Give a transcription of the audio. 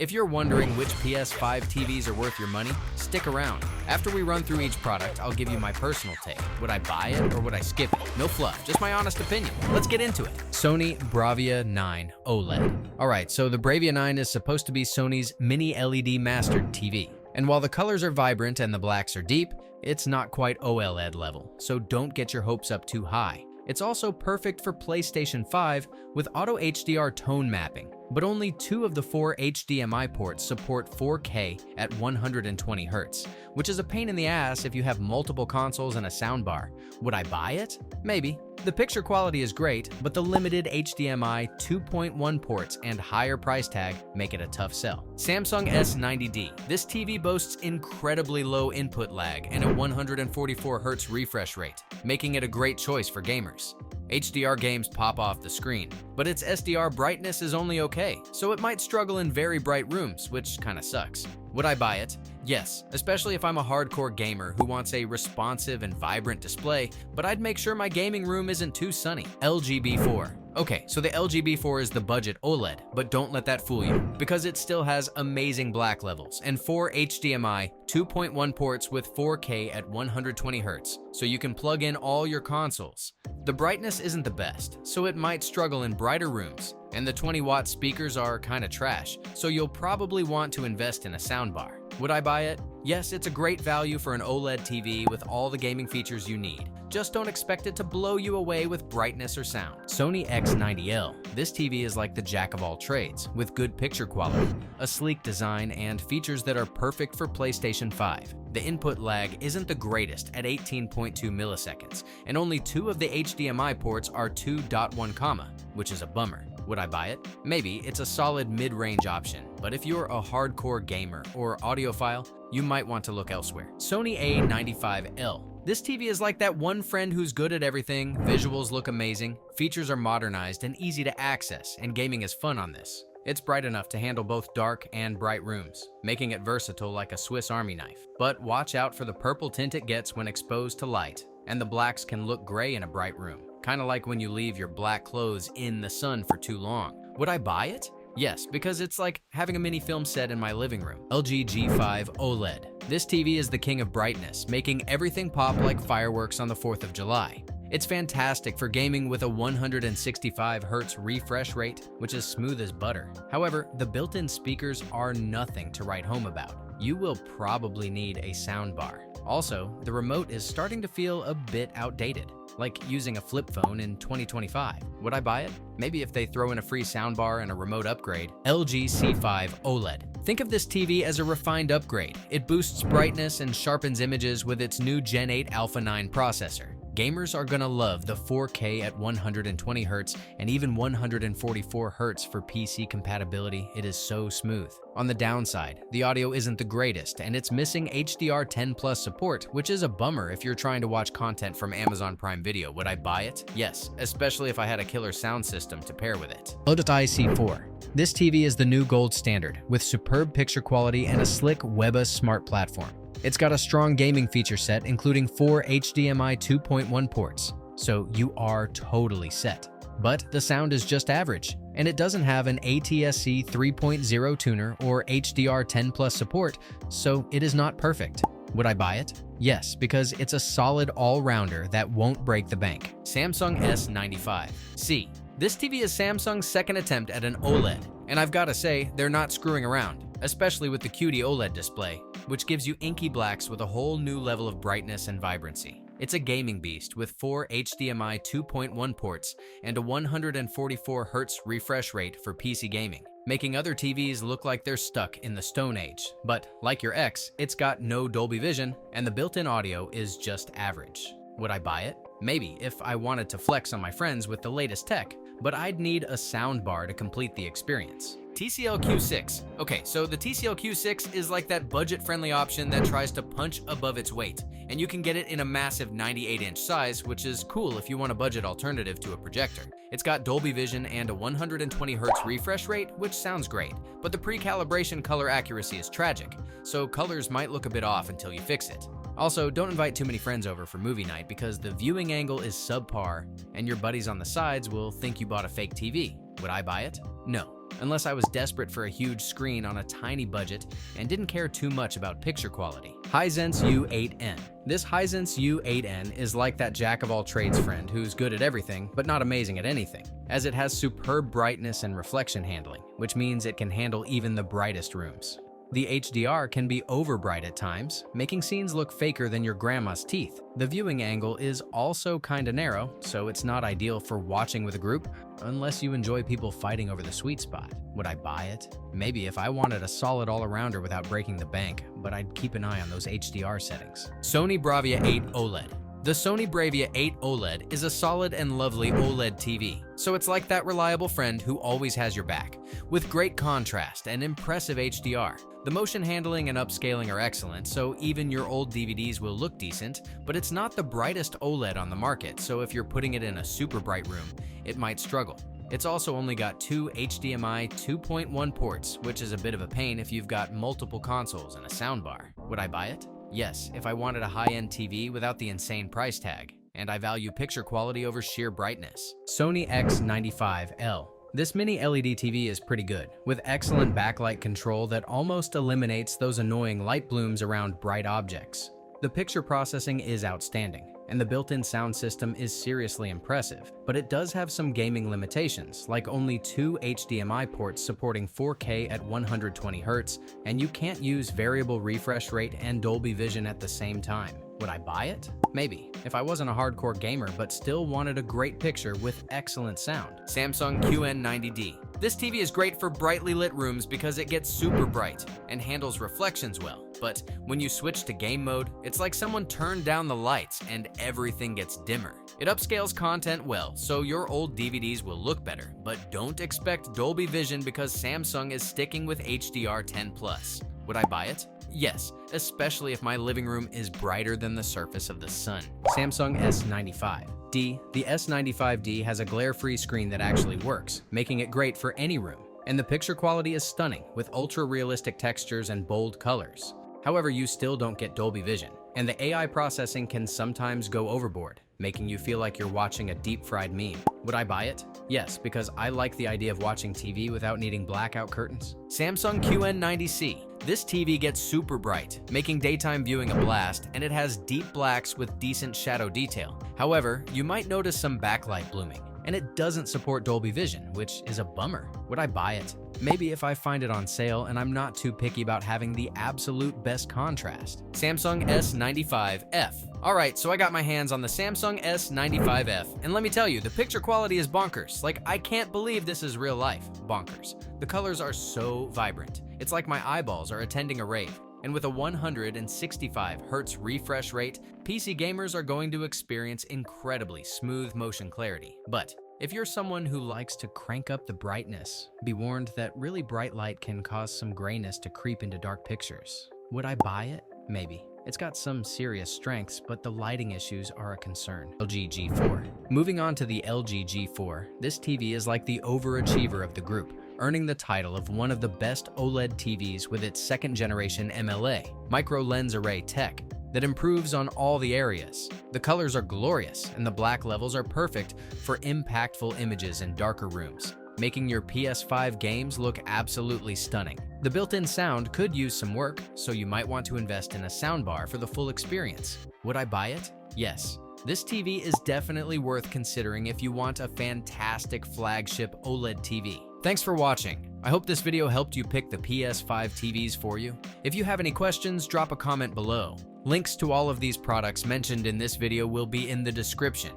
If you're wondering which PS5 TVs are worth your money, stick around. After we run through each product, I'll give you my personal take. Would I buy it or would I skip it? No fluff, just my honest opinion. Let's get into it. Sony Bravia 9 OLED. Alright, so the Bravia 9 is supposed to be Sony's Mini-LED mastered TV. And while the colors are vibrant and the blacks are deep, it's not quite OLED level, so don't get your hopes up too high. It's also perfect for PlayStation 5 with auto HDR tone mapping, but only 2 of the 4 HDMI ports support 4K at 120Hz, which is a pain in the ass if you have multiple consoles and a soundbar. Would I buy it? Maybe. The picture quality is great, but the limited HDMI 2.1 ports and higher price tag make it a tough sell. Samsung S90D. This TV boasts incredibly low input lag and a 144Hz refresh rate, making it a great choice for gamers. HDR games pop off the screen, but its SDR brightness is only okay, so it might struggle in very bright rooms, which kinda sucks. Would I buy it? Yes, especially if I'm a hardcore gamer who wants a responsive and vibrant display, but I'd make sure my gaming room isn't too sunny. LG B4. Okay, so the LG B4 is the budget OLED, but don't let that fool you, because it still has amazing black levels and 4 HDMI 2.1 ports with 4K at 120Hz, so you can plug in all your consoles. The brightness isn't the best, so it might struggle in brighter rooms, and the 20-watt speakers are kinda trash, so you'll probably want to invest in a soundbar. Would I buy it? Yes, it's a great value for an OLED TV with all the gaming features you need. Just don't expect it to blow you away with brightness or sound. Sony X90L. This TV is like the jack of all trades, with good picture quality, a sleek design, and features that are perfect for PlayStation 5. The input lag isn't the greatest at 18.2 milliseconds, and only 2 of the HDMI ports are 2.1, which is a bummer. Would I buy it? Maybe. It's a solid mid-range option, but if you're a hardcore gamer or audiophile, you might want to look elsewhere. Sony A95L. This TV is like that one friend who's good at everything, visuals look amazing, features are modernized and easy to access, and gaming is fun on this. It's bright enough to handle both dark and bright rooms, making it versatile like a Swiss Army knife. But watch out for the purple tint it gets when exposed to light, and the blacks can look gray in a bright room. Kinda like when you leave your black clothes in the sun for too long. Would I buy it? Yes, because it's like having a mini film set in my living room. LG G5 OLED. This TV is the king of brightness, making everything pop like fireworks on the 4th of July. It's fantastic for gaming with a 165Hz refresh rate, which is smooth as butter. However, the built-in speakers are nothing to write home about. You will probably need a soundbar. Also, the remote is starting to feel a bit outdated, like using a flip phone in 2025. Would I buy it? Maybe if they throw in a free soundbar and a remote upgrade. LG C5 OLED. Think of this TV as a refined upgrade. It boosts brightness and sharpens images with its new Gen 8 Alpha 9 processor. Gamers are gonna love the 4K at 120Hz and even 144Hz for PC compatibility. It is so smooth. On the downside, the audio isn't the greatest and it's missing HDR10+ support, which is a bummer if you're trying to watch content from Amazon Prime Video. Would I buy it? Yes, especially if I had a killer sound system to pair with it. LG C4. This TV is the new gold standard, with superb picture quality and a slick WebOS smart platform. It's got a strong gaming feature set, including 4 HDMI 2.1 ports, so you are totally set. But the sound is just average, and it doesn't have an ATSC 3.0 tuner or HDR10+ support, so it is not perfect. Would I buy it? Yes, because it's a solid all-rounder that won't break the bank. Samsung S95C. This TV is Samsung's second attempt at an OLED, and I've gotta say, they're not screwing around, especially with the QD-OLED display, which gives you inky blacks with a whole new level of brightness and vibrancy. It's a gaming beast with 4 HDMI 2.1 ports and a 144Hz refresh rate for PC gaming, making other TVs look like they're stuck in the Stone Age. But like your X, it's got no Dolby Vision, and the built-in audio is just average. Would I buy it? Maybe, if I wanted to flex on my friends with the latest tech, but I'd need a soundbar to complete the experience. TCL Q6. Okay, so the TCL Q6 is like that budget-friendly option that tries to punch above its weight, and you can get it in a massive 98-inch size, which is cool if you want a budget alternative to a projector. It's got Dolby Vision and a 120Hz refresh rate, which sounds great, but the pre-calibration color accuracy is tragic, so colors might look a bit off until you fix it. Also, don't invite too many friends over for movie night because the viewing angle is subpar and your buddies on the sides will think you bought a fake TV. Would I buy it? No. unless I was desperate for a huge screen on a tiny budget and didn't care too much about picture quality. Hisense U8N. This Heisens U8N is like that jack-of-all-trades friend who's good at everything but not amazing at anything, as it has superb brightness and reflection handling, which means it can handle even the brightest rooms. The HDR can be over-bright at times, making scenes look faker than your grandma's teeth. The viewing angle is also kinda narrow, so it's not ideal for watching with a group, unless you enjoy people fighting over the sweet spot. Would I buy it? Maybe if I wanted a solid all-arounder without breaking the bank, but I'd keep an eye on those HDR settings. Sony Bravia 8 OLED. The Sony Bravia 8 OLED is a solid and lovely OLED TV, so it's like that reliable friend who always has your back. With great contrast and impressive HDR, the motion handling and upscaling are excellent, so even your old DVDs will look decent, but it's not the brightest OLED on the market, so if you're putting it in a super bright room, it might struggle. It's also only got 2 HDMI 2.1 ports, which is a bit of a pain if you've got multiple consoles and a soundbar. Would I buy it? Yes, if I wanted a high-end TV without the insane price tag, and I value picture quality over sheer brightness. Sony X95L. This mini-LED TV is pretty good, with excellent backlight control that almost eliminates those annoying light blooms around bright objects. The picture processing is outstanding, and the built-in sound system is seriously impressive, but it does have some gaming limitations, like only 2 HDMI ports supporting 4K at 120Hz, and you can't use variable refresh rate and Dolby Vision at the same time. Would I buy it? Maybe, if I wasn't a hardcore gamer but still wanted a great picture with excellent sound. Samsung QD-90D. This TV is great for brightly lit rooms because it gets super bright and handles reflections well. But when you switch to game mode, it's like someone turned down the lights and everything gets dimmer. It upscales content well, so your old DVDs will look better, but don't expect Dolby Vision because Samsung is sticking with HDR10+. Would I buy it? Yes, especially if my living room is brighter than the surface of the sun. Samsung S95D. The S95D has a glare-free screen that actually works, making it great for any room. And the picture quality is stunning, with ultra-realistic textures and bold colors. However, you still don't get Dolby Vision, and the AI processing can sometimes go overboard, making you feel like you're watching a deep-fried meme. Would I buy it? Yes, because I like the idea of watching TV without needing blackout curtains. Samsung QN90C. This TV gets super bright, making daytime viewing a blast, and it has deep blacks with decent shadow detail. However, you might notice some backlight blooming, and it doesn't support Dolby Vision, which is a bummer. Would I buy it? Maybe if I find it on sale and I'm not too picky about having the absolute best contrast. Samsung S95F. Alright, so I got my hands on the Samsung S95F, and let me tell you, the picture quality is bonkers. Like, I can't believe this is real life. Bonkers. The colors are so vibrant. It's like my eyeballs are attending a rave. And with a 165Hz refresh rate, PC gamers are going to experience incredibly smooth motion clarity. But if you're someone who likes to crank up the brightness, be warned that really bright light can cause some grayness to creep into dark pictures. Would I buy it? Maybe. It's got some serious strengths, but the lighting issues are a concern. LG G4. Moving on to the LG G4, this TV is like the overachiever of the group, earning the title of one of the best OLED TVs with its second-generation MLA, micro lens array tech, that improves on all the areas. The colors are glorious, and the black levels are perfect for impactful images in darker rooms, making your PS5 games look absolutely stunning. The built-in sound could use some work, so you might want to invest in a soundbar for the full experience. Would I buy it? Yes. This TV is definitely worth considering if you want a fantastic flagship OLED TV. Thanks for watching. I hope this video helped you pick the PS5 TVs for you. If you have any questions, drop a comment below. Links to all of these products mentioned in this video will be in the description.